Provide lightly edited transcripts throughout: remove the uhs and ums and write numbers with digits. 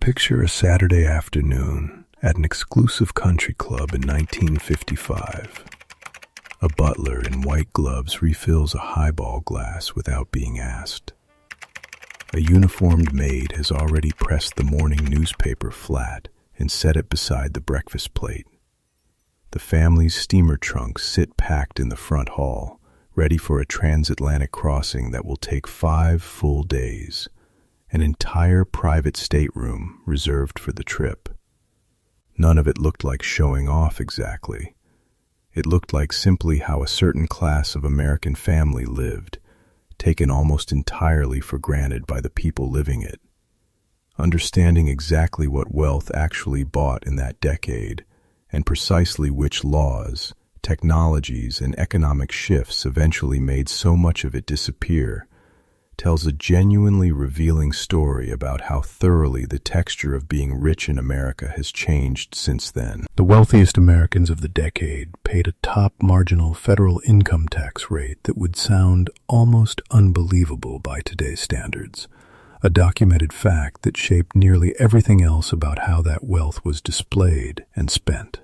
Picture a Saturday afternoon at an exclusive country club in 1955. A butler in white gloves refills a highball glass without being asked. A uniformed maid has already pressed the morning newspaper flat and set it beside the breakfast plate. The family's steamer trunks sit packed in the front hall, ready for a transatlantic crossing that will take 5 full days. An entire private stateroom reserved for the trip. None of it looked like showing off exactly. It looked like simply how a certain class of American family lived, taken almost entirely for granted by the people living it. Understanding exactly what wealth actually bought in that decade, and precisely which laws, technologies, and economic shifts eventually made so much of it disappear, tells a genuinely revealing story about how thoroughly the texture of being rich in America has changed since then. The wealthiest Americans of the decade paid a top marginal federal income tax rate that would sound almost unbelievable by today's standards, a documented fact that shaped nearly everything else about how that wealth was displayed and spent.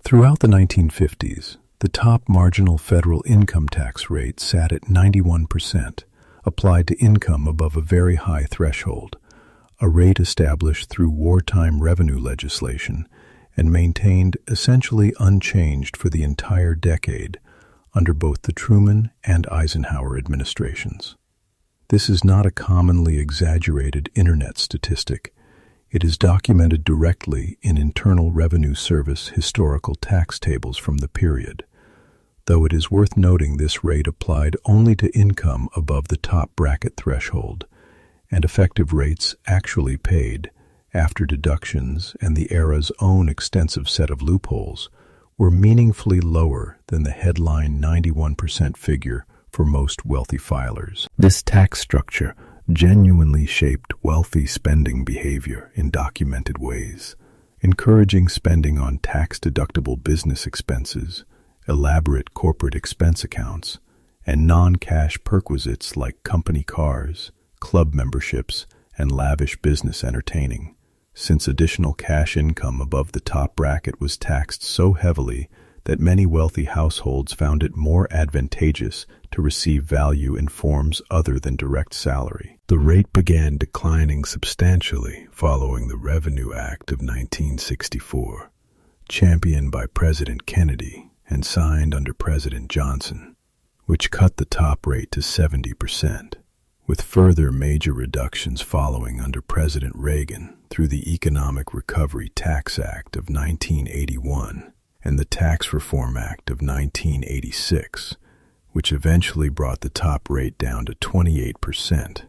Throughout the 1950s, the top marginal federal income tax rate sat at 91%, applied to income above a very high threshold, a rate established through wartime revenue legislation and maintained essentially unchanged for the entire decade under both the Truman and Eisenhower administrations. This is not a commonly exaggerated internet statistic. It is documented directly in Internal Revenue Service historical tax tables from the period, though it is worth noting this rate applied only to income above the top bracket threshold, and effective rates actually paid, after deductions and the era's own extensive set of loopholes, were meaningfully lower than the headline 91% figure for most wealthy filers. This tax structure genuinely shaped wealthy spending behavior in documented ways, encouraging spending on tax-deductible business expenses, elaborate corporate expense accounts, and non-cash perquisites like company cars, club memberships, and lavish business entertaining, since additional cash income above the top bracket was taxed so heavily that many wealthy households found it more advantageous to receive value in forms other than direct salary. The rate began declining substantially following the Revenue Act of 1964, championed by President Kennedy and signed under President Johnson, which cut the top rate to 70%, with further major reductions following under President Reagan through the Economic Recovery Tax Act of 1981 and the Tax Reform Act of 1986, which eventually brought the top rate down to 28%.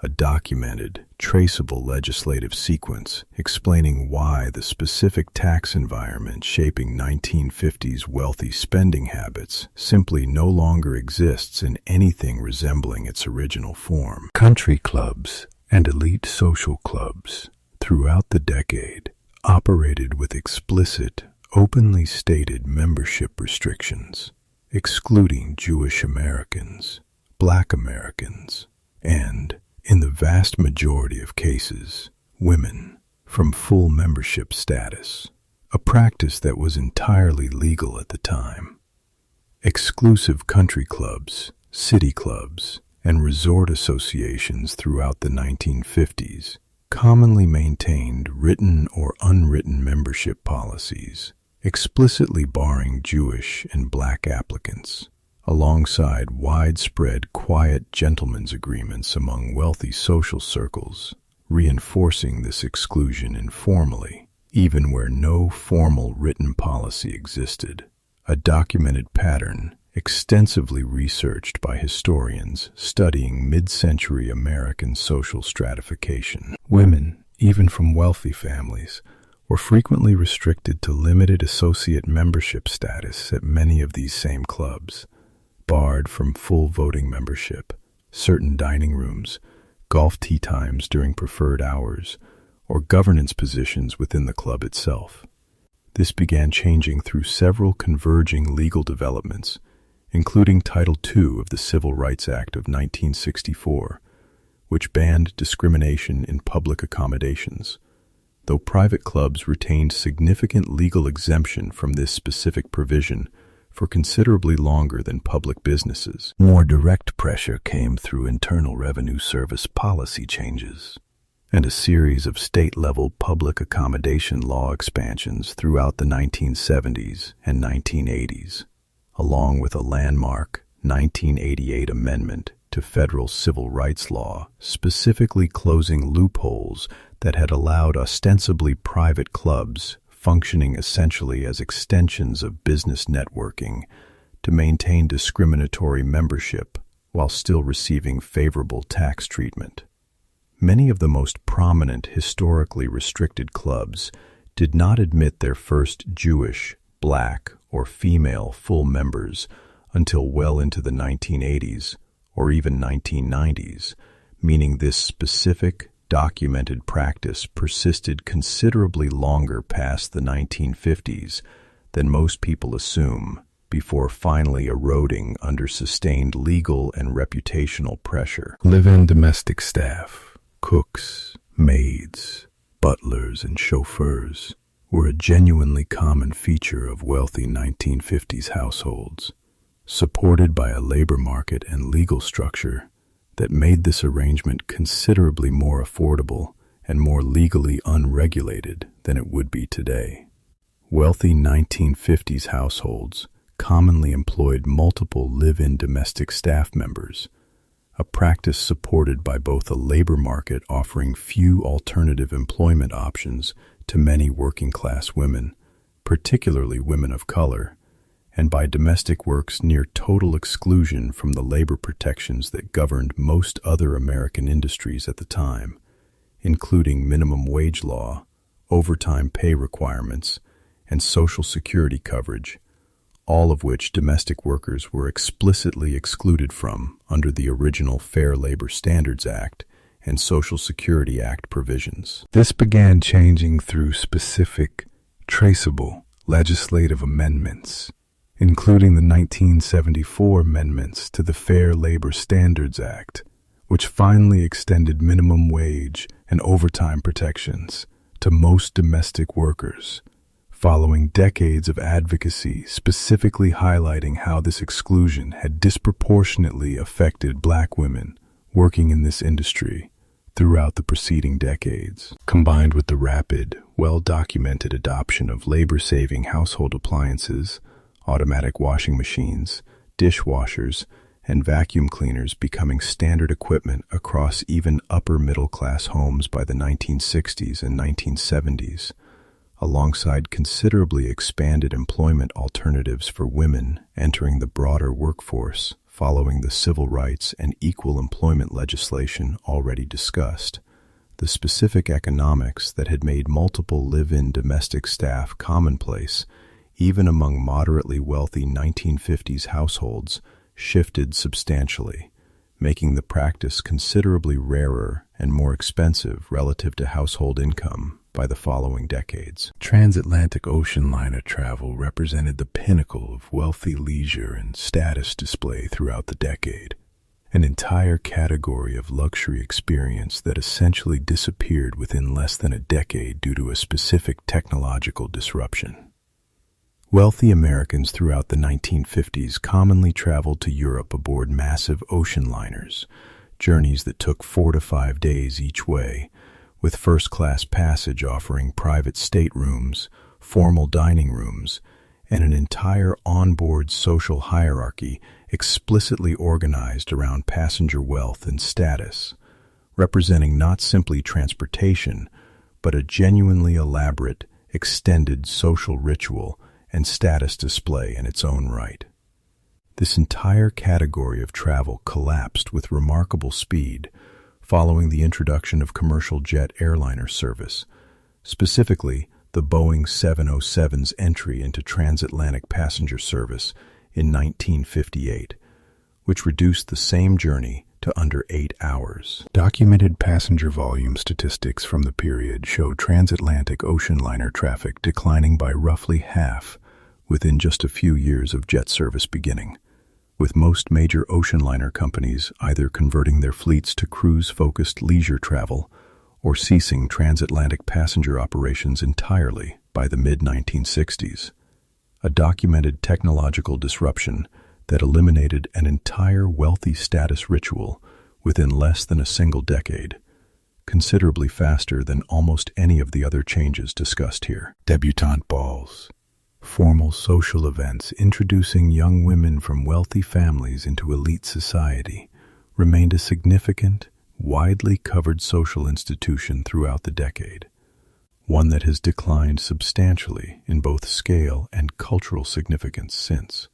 A documented, traceable legislative sequence explaining why the specific tax environment shaping 1950s wealthy spending habits simply no longer exists in anything resembling its original form. Country clubs and elite social clubs throughout the decade operated with explicit, openly stated membership restrictions, excluding Jewish Americans, Black Americans, and, in the vast majority of cases, women, from full membership status, a practice that was entirely legal at the time. Exclusive country clubs, city clubs, and resort associations throughout the 1950s commonly maintained written or unwritten membership policies, explicitly barring Jewish and Black applicants, alongside widespread quiet gentlemen's agreements among wealthy social circles, reinforcing this exclusion informally, even where no formal written policy existed, a documented pattern extensively researched by historians studying mid-century American social stratification. Women, even from wealthy families, were frequently restricted to limited associate membership status at many of these same clubs, barred from full voting membership, certain dining rooms, golf tee times during preferred hours, or governance positions within the club itself. This began changing through several converging legal developments, including Title II of the Civil Rights Act of 1964, which banned discrimination in public accommodations, though private clubs retained significant legal exemption from this specific provision for considerably longer than public businesses. More direct pressure came through Internal Revenue Service policy changes and a series of state-level public accommodation law expansions throughout the 1970s and 1980s, along with a landmark 1988 amendment to federal civil rights law, specifically closing loopholes that had allowed ostensibly private clubs, functioning essentially as extensions of business networking, to maintain discriminatory membership while still receiving favorable tax treatment. Many of the most prominent historically restricted clubs did not admit their first Jewish, black, or female full members until well into the 1980s or even 1990s, meaning this specific, documented practice persisted considerably longer past the 1950s than most people assume, before finally eroding under sustained legal and reputational pressure. Live-in domestic staff, cooks, maids, butlers, and chauffeurs were a genuinely common feature of wealthy 1950s households, supported by a labor market and legal structure that made this arrangement considerably more affordable and more legally unregulated than it would be today. Wealthy 1950s households commonly employed multiple live-in domestic staff members, a practice supported by both a labor market offering few alternative employment options to many working-class women, particularly women of color, and by domestic work's near total exclusion from the labor protections that governed most other American industries at the time, including minimum wage law, overtime pay requirements, and Social Security coverage, all of which domestic workers were explicitly excluded from under the original Fair Labor Standards Act and Social Security Act provisions. This began changing through specific, traceable legislative amendments, including the 1974 amendments to the Fair Labor Standards Act, which finally extended minimum wage and overtime protections to most domestic workers, following decades of advocacy specifically highlighting how this exclusion had disproportionately affected black women working in this industry throughout the preceding decades. Combined with the rapid, well-documented adoption of labor-saving household appliances, automatic washing machines, dishwashers, and vacuum cleaners becoming standard equipment across even upper-middle-class homes by the 1960s and 1970s, alongside considerably expanded employment alternatives for women entering the broader workforce following the civil rights and equal employment legislation already discussed. The specific economics that had made multiple live-in domestic staff commonplace, even among moderately wealthy 1950s households, shifted substantially, making the practice considerably rarer and more expensive relative to household income by the following decades. Transatlantic ocean liner travel represented the pinnacle of wealthy leisure and status display throughout the decade, an entire category of luxury experience that essentially disappeared within less than a decade due to a specific technological disruption. Wealthy Americans throughout the 1950s commonly traveled to Europe aboard massive ocean liners, journeys that took 4 to 5 days each way, with first-class passage offering private staterooms, formal dining rooms, and an entire onboard social hierarchy explicitly organized around passenger wealth and status, representing not simply transportation, but a genuinely elaborate, extended social ritual and status display in its own right. This entire category of travel collapsed with remarkable speed following the introduction of commercial jet airliner service, specifically the Boeing 707's entry into transatlantic passenger service in 1958, which reduced the same journey to under 8 hours. Documented passenger volume statistics from the period show transatlantic ocean liner traffic declining by roughly half within just a few years of jet service beginning, with most major ocean liner companies either converting their fleets to cruise-focused leisure travel or ceasing transatlantic passenger operations entirely by the mid-1960s. A documented technological disruption that eliminated an entire wealthy status ritual within less than a single decade, considerably faster than almost any of the other changes discussed here. Debutante balls, formal social events introducing young women from wealthy families into elite society, remained a significant, widely covered social institution throughout the decade, one that has declined substantially in both scale and cultural significance since.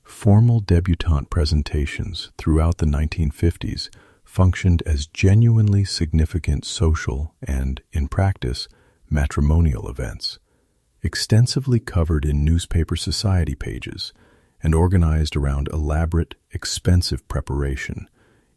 Formal debutante presentations throughout the 1950s functioned as genuinely significant social and, in practice, matrimonial events, extensively covered in newspaper society pages and organized around elaborate, expensive preparation,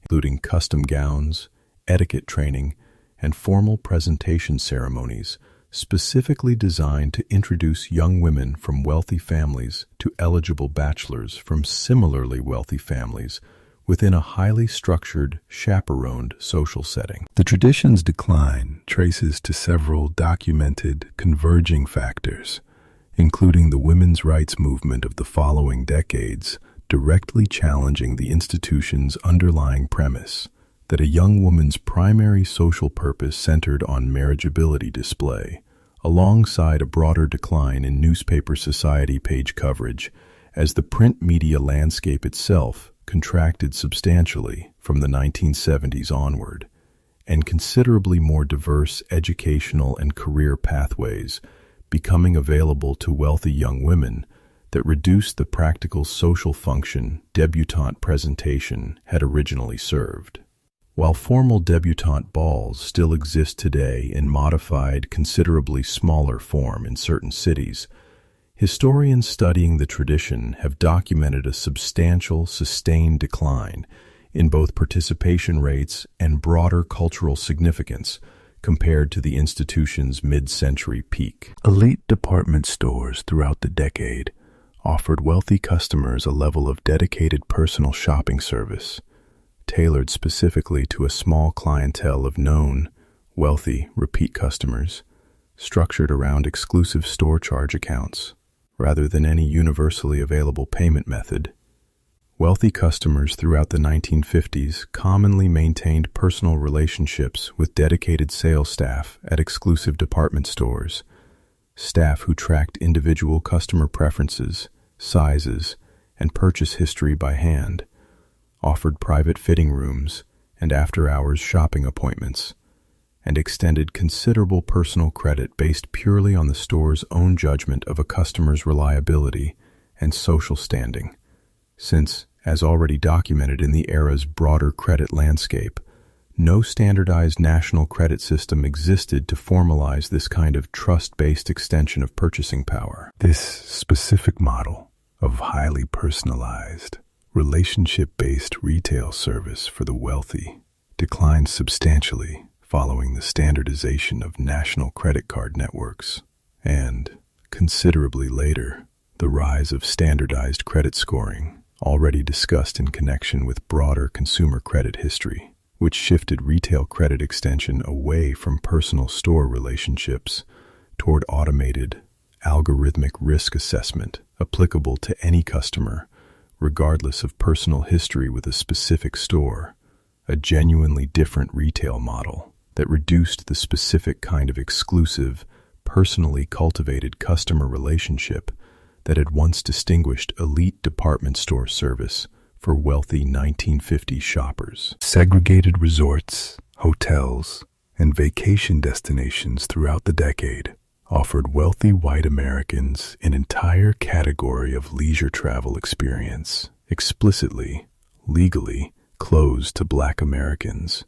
including custom gowns, etiquette training, and formal presentation ceremonies specifically designed to introduce young women from wealthy families to eligible bachelors from similarly wealthy families within a highly structured, chaperoned social setting. The tradition's decline traces to several documented converging factors, including the women's rights movement of the following decades, directly challenging the institution's underlying premise that a young woman's primary social purpose centered on marriageability display, alongside a broader decline in newspaper society page coverage as the print media landscape itself contracted substantially from the 1970s onward, and considerably more diverse educational and career pathways becoming available to wealthy young women that reduced the practical social function debutante presentation had originally served. While formal debutante balls still exist today in modified, considerably smaller form in certain cities, historians studying the tradition have documented a substantial, sustained decline in both participation rates and broader cultural significance compared to the institution's mid-century peak. Elite department stores throughout the decade offered wealthy customers a level of dedicated personal shopping service, tailored specifically to a small clientele of known, wealthy, repeat customers, structured around exclusive store charge accounts, rather than any universally available payment method. Wealthy customers throughout the 1950s commonly maintained personal relationships with dedicated sales staff at exclusive department stores, staff who tracked individual customer preferences, sizes, and purchase history by hand, offered private fitting rooms and after-hours shopping appointments, and extended considerable personal credit based purely on the store's own judgment of a customer's reliability and social standing, since, as already documented in the era's broader credit landscape, no standardized national credit system existed to formalize this kind of trust-based extension of purchasing power. This specific model of highly personalized, relationship-based retail service for the wealthy declined substantially following the standardization of national credit card networks and, considerably later, the rise of standardized credit scoring, already discussed in connection with broader consumer credit history, which shifted retail credit extension away from personal store relationships toward automated, algorithmic risk assessment applicable to any customer, regardless of personal history with a specific store, a genuinely different retail model that reduced the specific kind of exclusive, personally cultivated customer relationship that had once distinguished elite department store service for wealthy 1950s shoppers. Segregated resorts, hotels, and vacation destinations throughout the decade offered wealthy white Americans an entire category of leisure travel experience, explicitly, legally, closed to Black Americans,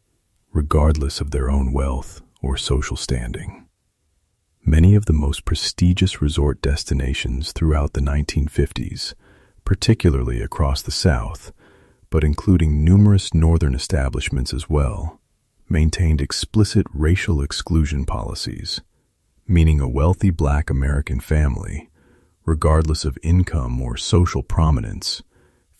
regardless of their own wealth or social standing. Many of the most prestigious resort destinations throughout the 1950s, particularly across the South, but including numerous northern establishments as well, maintained explicit racial exclusion policies, meaning a wealthy Black American family, regardless of income or social prominence,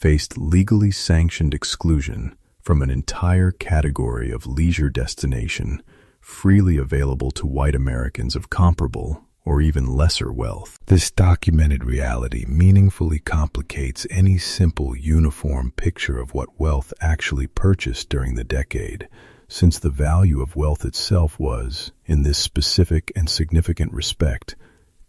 faced legally sanctioned exclusion from an entire category of leisure destination freely available to white Americans of comparable or even lesser wealth. This documented reality meaningfully complicates any simple, uniform picture of what wealth actually purchased during the decade, since the value of wealth itself was, in this specific and significant respect,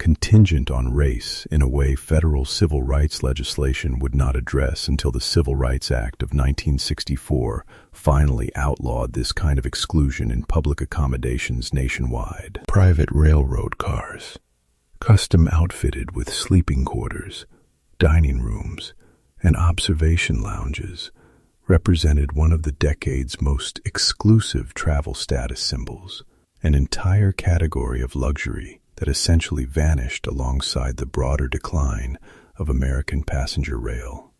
contingent on race in a way federal civil rights legislation would not address until the Civil Rights Act of 1964 finally outlawed this kind of exclusion in public accommodations nationwide. Private railroad cars, custom outfitted with sleeping quarters, dining rooms, and observation lounges, represented one of the decade's most exclusive travel status symbols, an entire category of luxury that essentially vanished alongside the broader decline of American passenger rail.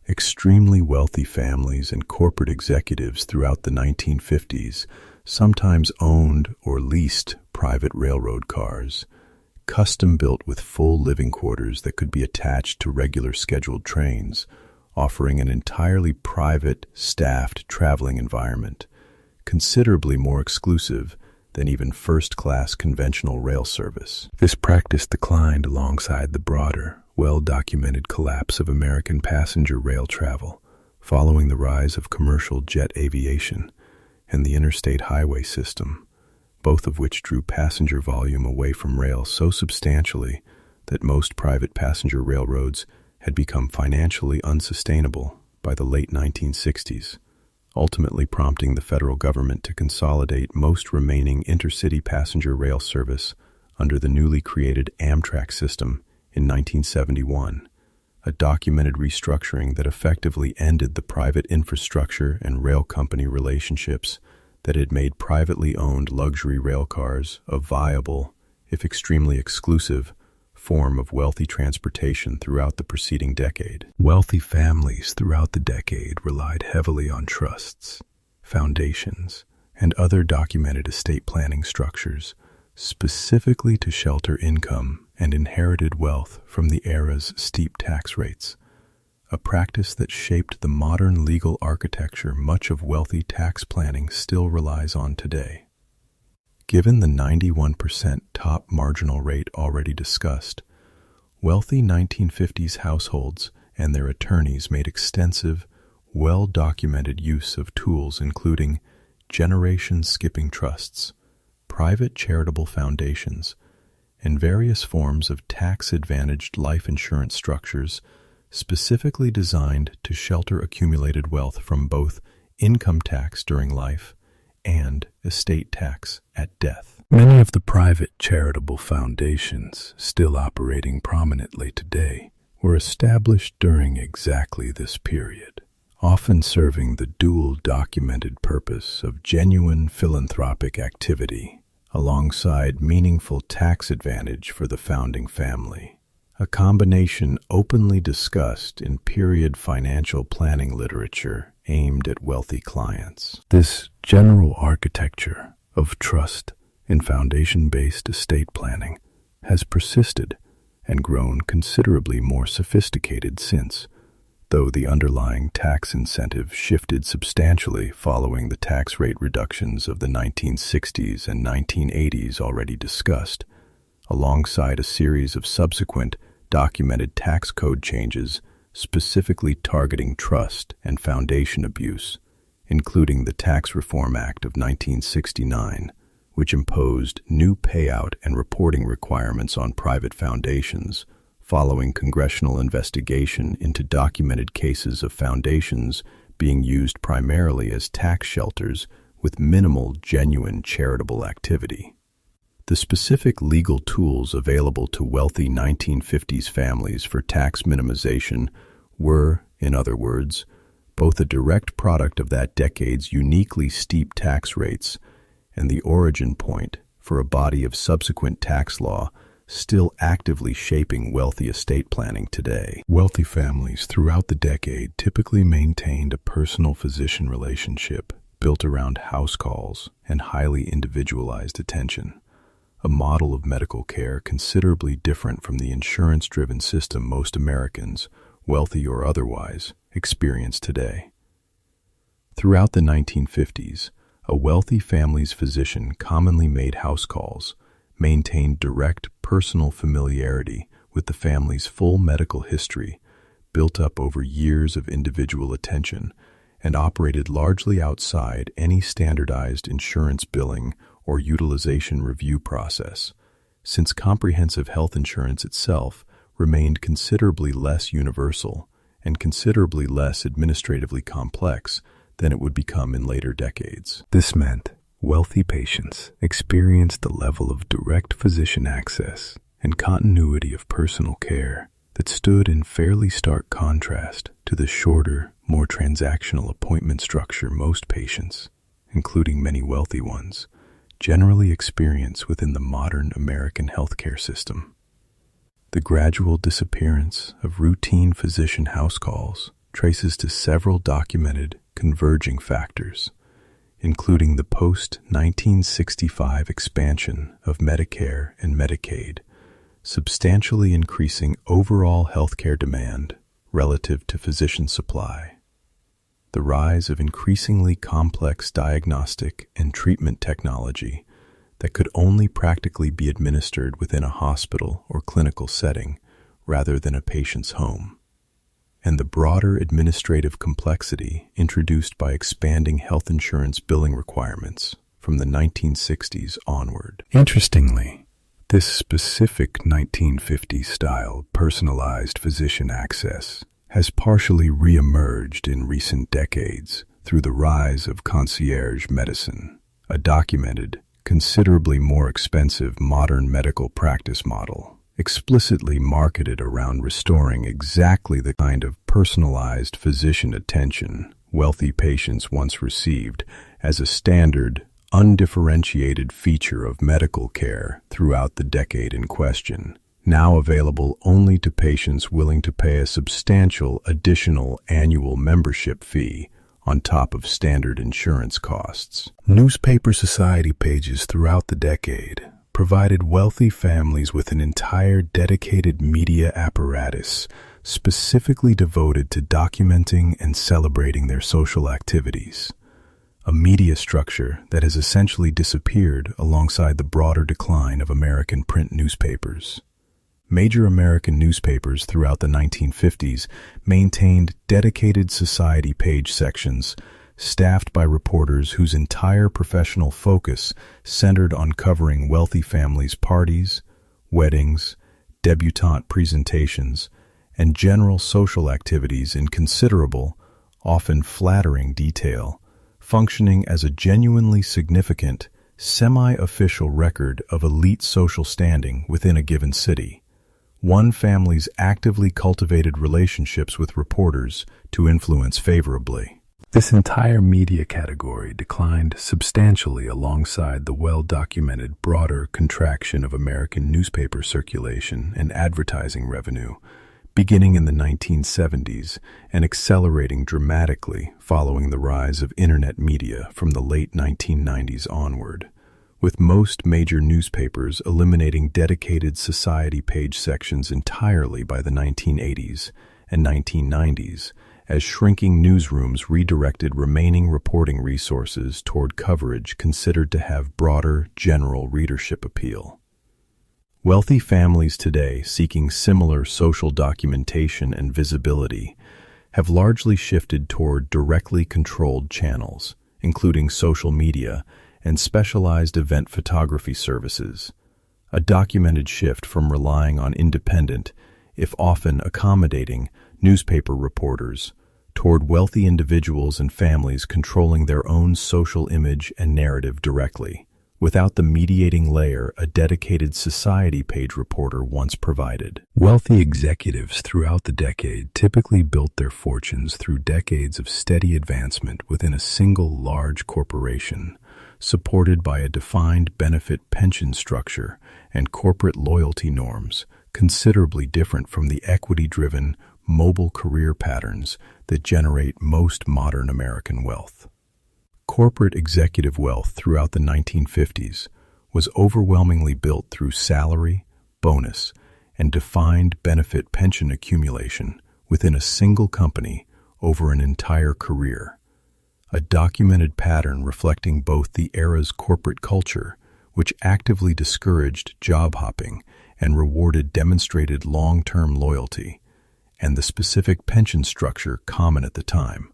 Extremely wealthy families and corporate executives throughout the 1950s sometimes owned or leased private railroad cars, custom-built with full living quarters that could be attached to regular scheduled trains, offering an entirely private, staffed traveling environment, considerably more exclusive than even first-class conventional rail service. This practice declined alongside the broader, well-documented collapse of American passenger rail travel, following the rise of commercial jet aviation and the interstate highway system, both of which drew passenger volume away from rail so substantially that most private passenger railroads had become financially unsustainable by the late 1960s. Ultimately prompting the federal government to consolidate most remaining intercity passenger rail service under the newly created Amtrak system in 1971, a documented restructuring that effectively ended the private infrastructure and rail company relationships that had made privately owned luxury rail cars a viable, if extremely exclusive, form of wealthy transportation throughout the preceding decade. Wealthy families throughout the decade relied heavily on trusts, foundations, and other documented estate planning structures, specifically to shelter income and inherited wealth from the era's steep tax rates, a practice that shaped the modern legal architecture much of wealthy tax planning still relies on today. Given the 91% top marginal rate already discussed, wealthy 1950s households and their attorneys made extensive, well-documented use of tools including generation-skipping trusts, private charitable foundations, and various forms of tax-advantaged life insurance structures specifically designed to shelter accumulated wealth from both income tax during life and estate tax at death. Many of the private charitable foundations still operating prominently today were established during exactly this period, often serving the dual documented purpose of genuine philanthropic activity alongside meaningful tax advantage for the founding family, a combination openly discussed in period financial planning literature aimed at wealthy clients. This general architecture of trust and foundation-based estate planning has persisted and grown considerably more sophisticated since, though the underlying tax incentive shifted substantially following the tax rate reductions of the 1960s and 1980s already discussed, alongside a series of subsequent documented tax code changes specifically targeting trust and foundation abuse, including the Tax Reform Act of 1969, which imposed new payout and reporting requirements on private foundations, following congressional investigation into documented cases of foundations being used primarily as tax shelters with minimal genuine charitable activity. The specific legal tools available to wealthy 1950s families for tax minimization were, in other words, both a direct product of that decade's uniquely steep tax rates and the origin point for a body of subsequent tax law still actively shaping wealthy estate planning today. Wealthy families throughout the decade typically maintained a personal physician relationship built around house calls and highly individualized attention, a model of medical care considerably different from the insurance-driven system most Americans, wealthy or otherwise, experience today. Throughout the 1950s, a wealthy family's physician commonly made house calls, maintained direct personal familiarity with the family's full medical history, built up over years of individual attention, and operated largely outside any standardized insurance billing or utilization review process, since comprehensive health insurance itself remained considerably less universal and considerably less administratively complex than it would become in later decades. This meant wealthy patients experienced a level of direct physician access and continuity of personal care that stood in fairly stark contrast to the shorter, more transactional appointment structure most patients, including many wealthy ones, generally experience within the modern American healthcare system. The gradual disappearance of routine physician house calls traces to several documented converging factors, including the post-1965 expansion of Medicare and Medicaid, substantially increasing overall healthcare demand relative to physician supply, the rise of increasingly complex diagnostic and treatment technology that could only practically be administered within a hospital or clinical setting rather than a patient's home, and the broader administrative complexity introduced by expanding health insurance billing requirements from the 1960s onward. Interestingly, this specific 1950s-style personalized physician access has partially re-emerged in recent decades through the rise of concierge medicine, a documented, considerably more expensive modern medical practice model, explicitly marketed around restoring exactly the kind of personalized physician attention wealthy patients once received as a standard, undifferentiated feature of medical care throughout the decade in question, now available only to patients willing to pay a substantial additional annual membership fee on top of standard insurance costs. Newspaper society pages throughout the decade provided wealthy families with an entire dedicated media apparatus specifically devoted to documenting and celebrating their social activities, a media structure that has essentially disappeared alongside the broader decline of American print newspapers. Major American newspapers throughout the 1950s maintained dedicated society page sections staffed by reporters whose entire professional focus centered on covering wealthy families' parties, weddings, debutante presentations, and general social activities in considerable, often flattering detail, functioning as a genuinely significant, semi-official record of elite social standing within a given city. One family's actively cultivated relationships with reporters to influence favorably. This entire media category declined substantially alongside the well-documented broader contraction of American newspaper circulation and advertising revenue, beginning in the 1970s and accelerating dramatically following the rise of internet media from the late 1990s onward, with most major newspapers eliminating dedicated society page sections entirely by the 1980s and 1990s, as shrinking newsrooms redirected remaining reporting resources toward coverage considered to have broader general readership appeal. Wealthy families today seeking similar social documentation and visibility have largely shifted toward directly controlled channels, including social media and specialized event photography services, a documented shift from relying on independent, if often accommodating, newspaper reporters toward wealthy individuals and families controlling their own social image and narrative directly, without the mediating layer a dedicated society page reporter once provided. Wealthy executives throughout the decade typically built their fortunes through decades of steady advancement within a single large corporation, supported by a defined benefit pension structure and corporate loyalty norms considerably different from the equity-driven, mobile career patterns that generate most modern American wealth. Corporate executive wealth throughout the 1950s was overwhelmingly built through salary, bonus, and defined benefit pension accumulation within a single company over an entire career, a documented pattern reflecting both the era's corporate culture, which actively discouraged job hopping and rewarded demonstrated long-term loyalty, and the specific pension structure common at the time,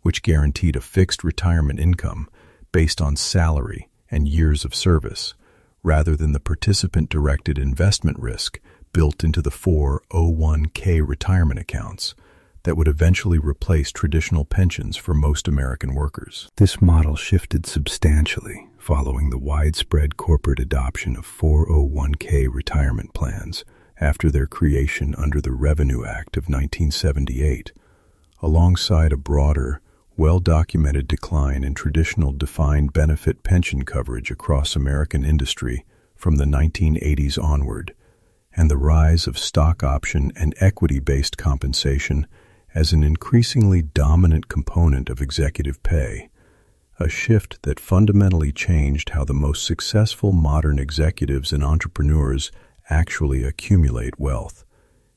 which guaranteed a fixed retirement income based on salary and years of service, rather than the participant-directed investment risk built into the 401k retirement accounts that would eventually replace traditional pensions for most American workers. This model shifted substantially following the widespread corporate adoption of 401k retirement plans after their creation under the Revenue Act of 1978, alongside a broader, well-documented decline in traditional defined benefit pension coverage across American industry from the 1980s onward, and the rise of stock option and equity-based compensation as an increasingly dominant component of executive pay, a shift that fundamentally changed how the most successful modern executives and entrepreneurs actually accumulate wealth,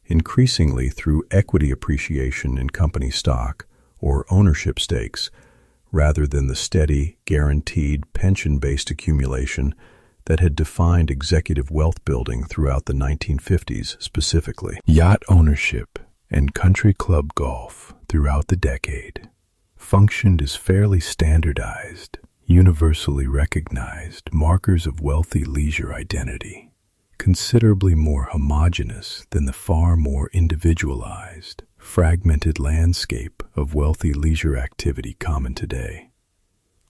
increasingly through equity appreciation in company stock or ownership stakes, rather than the steady, guaranteed pension-based accumulation that had defined executive wealth building throughout the 1950s specifically. Yacht ownership and country club golf throughout the decade functioned as fairly standardized, universally recognized markers of wealthy leisure identity, considerably more homogeneous than the far more individualized, fragmented landscape of wealthy leisure activity common today.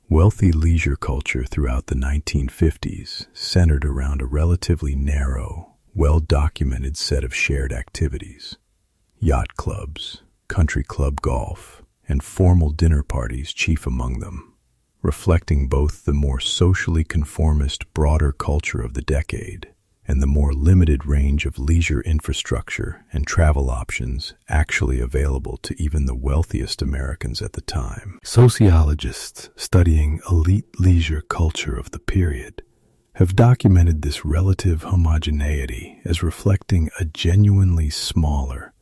Wealthy leisure culture throughout the 1950s centered around a relatively narrow, well-documented set of shared activities: yacht clubs, country club golf, and formal dinner parties chief among them, reflecting both the more socially conformist broader culture of the decade and the more limited range of leisure infrastructure and travel options actually available to even the wealthiest Americans at the time. Sociologists studying elite leisure culture of the period have documented this relative homogeneity as reflecting a genuinely smaller,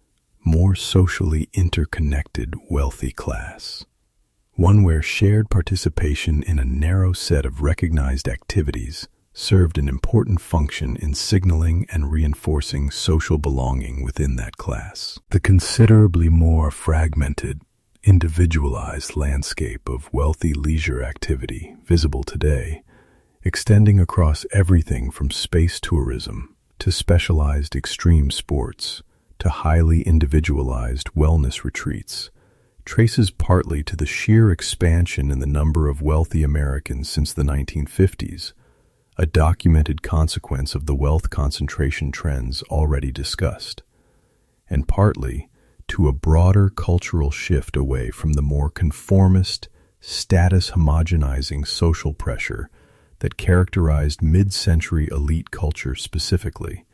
more socially interconnected wealthy class, one where shared participation in a narrow set of recognized activities served an important function in signaling and reinforcing social belonging within that class. The considerably more fragmented, individualized landscape of wealthy leisure activity visible today, extending across everything from space tourism to specialized extreme sports to highly individualized wellness retreats, traces partly to the sheer expansion in the number of wealthy Americans since the 1950s, a documented consequence of the wealth concentration trends already discussed, and partly to a broader cultural shift away from the more conformist, status-homogenizing social pressure that characterized mid-century elite culture specifically,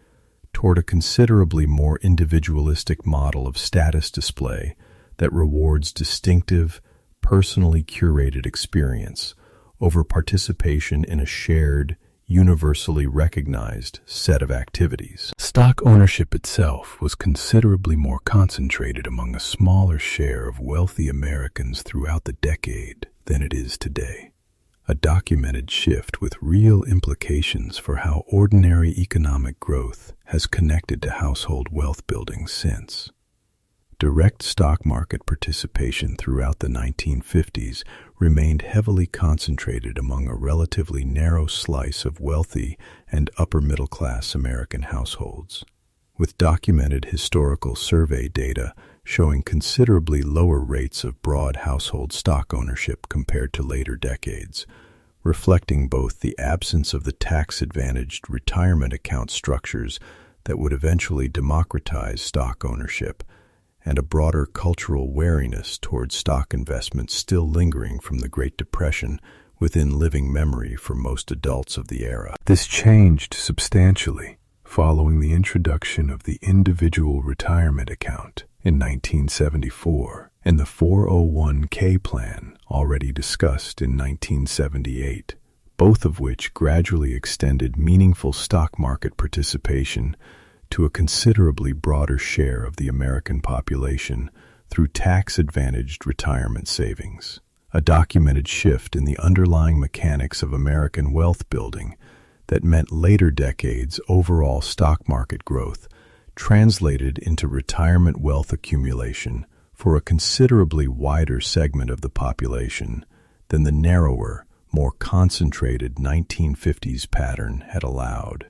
toward a considerably more individualistic model of status display that rewards distinctive, personally curated experience over participation in a shared, universally recognized set of activities. Stock ownership itself was considerably more concentrated among a smaller share of wealthy Americans throughout the decade than it is today, a documented shift with real implications for how ordinary economic growth has connected to household wealth building since. Direct stock market participation throughout the 1950s remained heavily concentrated among a relatively narrow slice of wealthy and upper-middle-class American households, with documented historical survey data showing considerably lower rates of broad household stock ownership compared to later decades, reflecting both the absence of the tax-advantaged retirement account structures that would eventually democratize stock ownership and a broader cultural wariness towards stock investments still lingering from the Great Depression within living memory for most adults of the era. This changed substantially following the introduction of the individual retirement account in 1974 and the 401k plan already discussed in 1978, both of which gradually extended meaningful stock market participation to a considerably broader share of the American population through tax-advantaged retirement savings, a documented shift in the underlying mechanics of American wealth building that meant later decades' overall stock market growth translated into retirement wealth accumulation for a considerably wider segment of the population than the narrower, more concentrated 1950s pattern had allowed.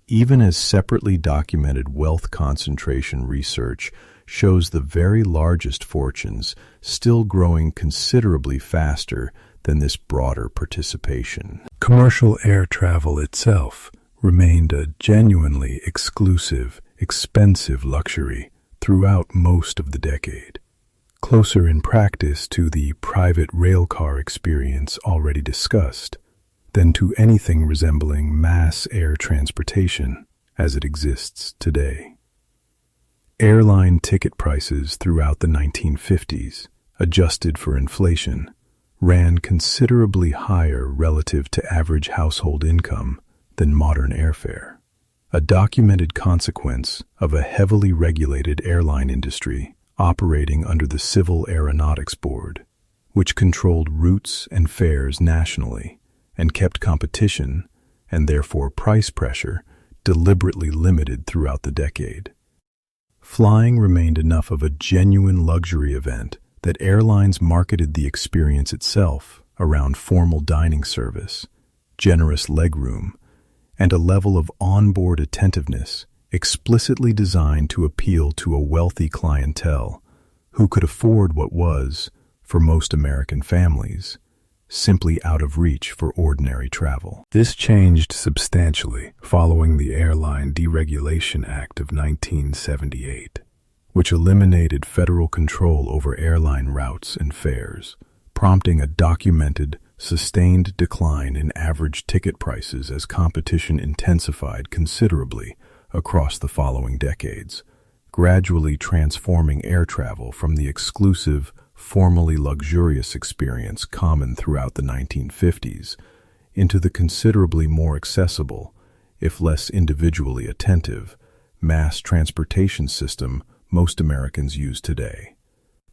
Even as separately documented wealth concentration research shows the very largest fortunes still growing considerably faster than this broader participation. Commercial air travel itself remained a genuinely exclusive, expensive luxury throughout most of the decade, closer in practice to the private railcar experience already discussed than to anything resembling mass air transportation as it exists today. Airline ticket prices throughout the 1950s, adjusted for inflation, ran considerably higher relative to average household income than modern airfare, a documented consequence of a heavily regulated airline industry operating under the Civil Aeronautics Board, which controlled routes and fares nationally and kept competition, and therefore price pressure, deliberately limited throughout the decade. Flying remained enough of a genuine luxury event that airlines marketed the experience itself around formal dining service, generous legroom, and a level of onboard attentiveness explicitly designed to appeal to a wealthy clientele who could afford what was, for most American families, simply out of reach for ordinary travel. This changed substantially following the Airline Deregulation Act of 1978, which eliminated federal control over airline routes and fares, prompting a documented, sustained decline in average ticket prices as competition intensified considerably across the following decades, gradually transforming air travel from the exclusive, formally luxurious experience common throughout the 1950s into the considerably more accessible, if less individually attentive, mass transportation system most Americans use today.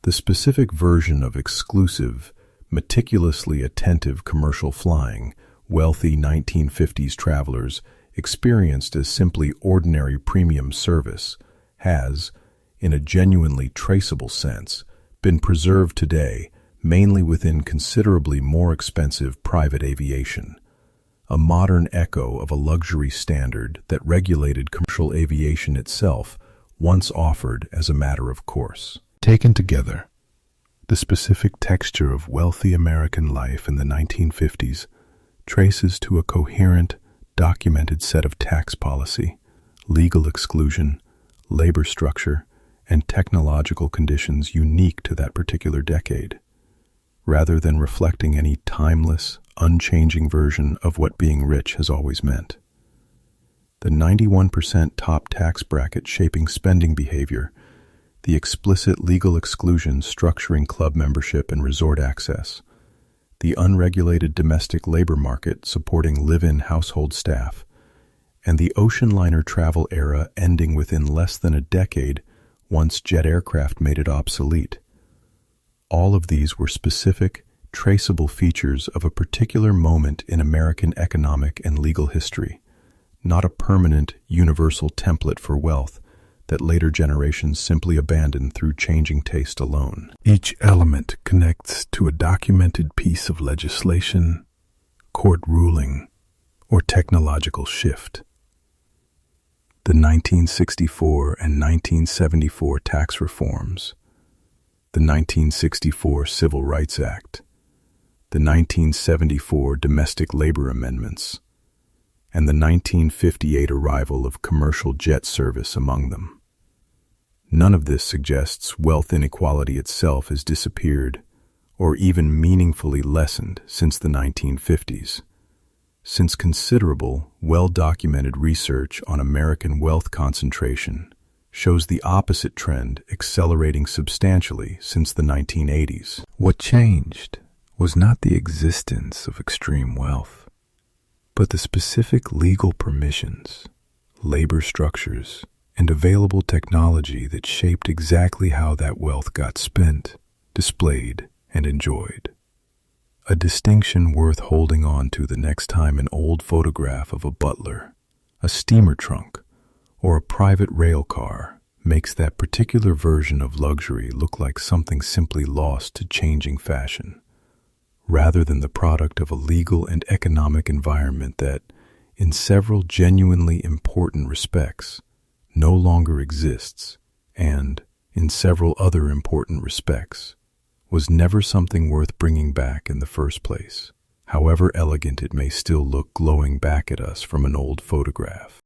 The specific version of exclusive, meticulously attentive commercial flying wealthy 1950s travelers experienced as simply ordinary premium service has, in a genuinely traceable sense, been preserved today mainly within considerably more expensive private aviation, a modern echo of a luxury standard that regulated commercial aviation itself once offered as a matter of course. Taken together, the specific texture of wealthy American life in the 1950s traces to a coherent, documented set of tax policy, legal exclusion, labor structure, and technological conditions unique to that particular decade, rather than reflecting any timeless, unchanging version of what being rich has always meant. The 91% top tax bracket shaping spending behavior, the explicit legal exclusions structuring club membership and resort access, the unregulated domestic labor market supporting live-in household staff, and the ocean liner travel era ending within less than a decade once jet aircraft made it obsolete. All of these were specific, traceable features of a particular moment in American economic and legal history, not a permanent, universal template for wealth that later generations simply abandoned through changing taste alone. Each element connects to a documented piece of legislation, court ruling, or technological shift. The 1964 and 1974 tax reforms, the 1964 Civil Rights Act, the 1974 Domestic Labor Amendments, and the 1958 arrival of commercial jet service among them. None of this suggests wealth inequality itself has disappeared or even meaningfully lessened since the 1950s. Since considerable, well-documented research on American wealth concentration shows the opposite trend accelerating substantially since the 1980s. What changed was not the existence of extreme wealth, but the specific legal permissions, labor structures, and available technology that shaped exactly how that wealth got spent, displayed, and enjoyed. A distinction worth holding on to the next time an old photograph of a butler, a steamer trunk, or a private rail car makes that particular version of luxury look like something simply lost to changing fashion, rather than the product of a legal and economic environment that, in several genuinely important respects, no longer exists and, in several other important respects, was never something worth bringing back in the first place, however elegant it may still look glowing back at us from an old photograph.